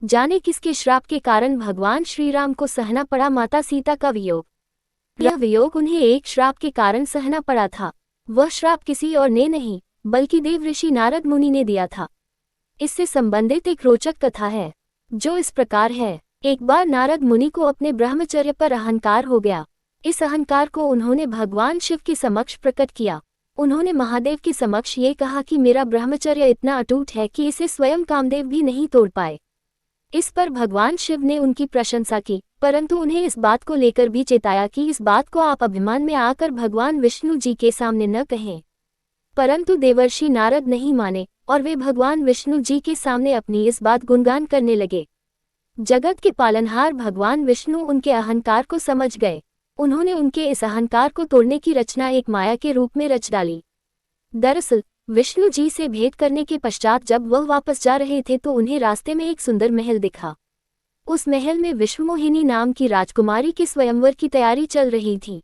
जाने किसके श्राप के कारण भगवान श्री राम को सहना पड़ा माता सीता का वियोग। यह वियोग उन्हें एक श्राप के कारण सहना पड़ा था। वह श्राप किसी और ने नहीं बल्कि देव ऋषि नारद मुनि ने दिया था। इससे संबंधित एक रोचक कथा है जो इस प्रकार है। एक बार नारद मुनि को अपने ब्रह्मचर्य पर अहंकार हो गया। इस अहंकार को उन्होंने भगवान शिव के समक्ष प्रकट किया। उन्होंने महादेव के समक्ष ये कहा कि मेरा ब्रह्मचर्य इतना अटूट है कि इसे स्वयं कामदेव भी नहीं तोड़ पाए। इस पर भगवान शिव ने उनकी प्रशंसा की, परंतु उन्हें इस बात को लेकर भी चेताया कि इस बात को आप अभिमान में आकर भगवान विष्णु जी के सामने न कहें। परंतु देवर्षि नारद नहीं माने और वे भगवान विष्णु जी के सामने अपनी इस बात गुणगान करने लगे। जगत के पालनहार भगवान विष्णु उनके अहंकार को समझ गए। उन्होंने उनके इस अहंकार को तोड़ने की रचना एक माया के रूप में रच डाली। दरअसल विष्णु जी से भेंट करने के पश्चात जब वह वापस जा रहे थे तो उन्हें रास्ते में एक सुंदर महल दिखा। उस महल में विश्वमोहिनी नाम की राजकुमारी के स्वयंवर की तैयारी चल रही थी।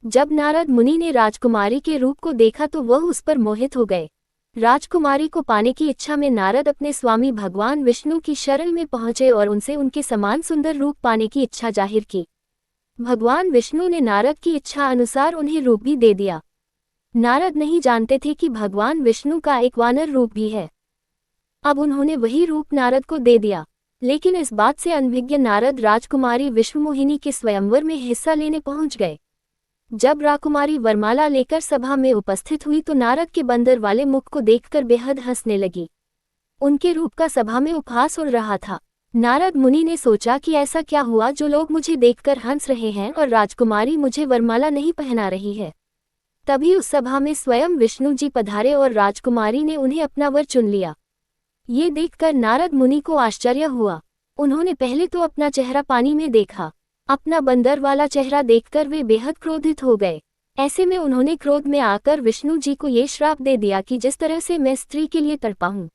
जब नारद मुनि ने राजकुमारी के रूप को देखा तो वह उस पर मोहित हो गए। राजकुमारी को पाने की इच्छा में नारद अपने स्वामी भगवान विष्णु की शरण में पहुंचे और उनसे उनके समान सुंदर रूप पाने की इच्छा जाहिर की। भगवान विष्णु ने नारद की इच्छा अनुसार उन्हें रूप भी दे दिया। नारद नहीं जानते थे कि भगवान विष्णु का एक वानर रूप भी है। अब उन्होंने वही रूप नारद को दे दिया, लेकिन इस बात से अनभिज्ञ नारद राजकुमारी विश्वमोहिनी के स्वयंवर में हिस्सा लेने पहुंच गए। जब राजकुमारी वरमाला लेकर सभा में उपस्थित हुई तो नारद के बंदर वाले मुख को देखकर बेहद हंसने लगी। उनके रूप का सभा में उपहास उड़ रहा था। नारद मुनि ने सोचा कि ऐसा क्या हुआ जो लोग मुझे देखकर हंस रहे हैं और राजकुमारी मुझे वरमाला नहीं पहना रही है। तभी उस सभा में स्वयं विष्णु जी पधारे और राजकुमारी ने उन्हें अपना वर चुन लिया। ये देखकर नारद मुनि को आश्चर्य हुआ। उन्होंने पहले तो अपना चेहरा पानी में देखा। अपना बंदर वाला चेहरा देखकर वे बेहद क्रोधित हो गए। ऐसे में उन्होंने क्रोध में आकर विष्णु जी को ये श्राप दे दिया कि जिस तरह से मैं स्त्री के लिए तड़पा हूँ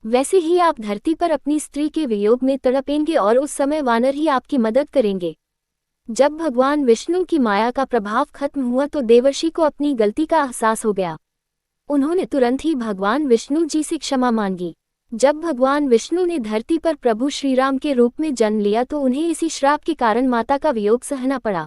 वैसे ही आप धरती पर अपनी स्त्री के वियोग में तड़पेंगे और उस समय वानर ही आपकी मदद करेंगे। जब भगवान विष्णु की माया का प्रभाव खत्म हुआ तो देवर्षि को अपनी गलती का एहसास हो गया। उन्होंने तुरंत ही भगवान विष्णु जी से क्षमा मांगी। जब भगवान विष्णु ने धरती पर प्रभु श्रीराम के रूप में जन्म लिया तो उन्हें इसी श्राप के कारण माता का वियोग सहना पड़ा।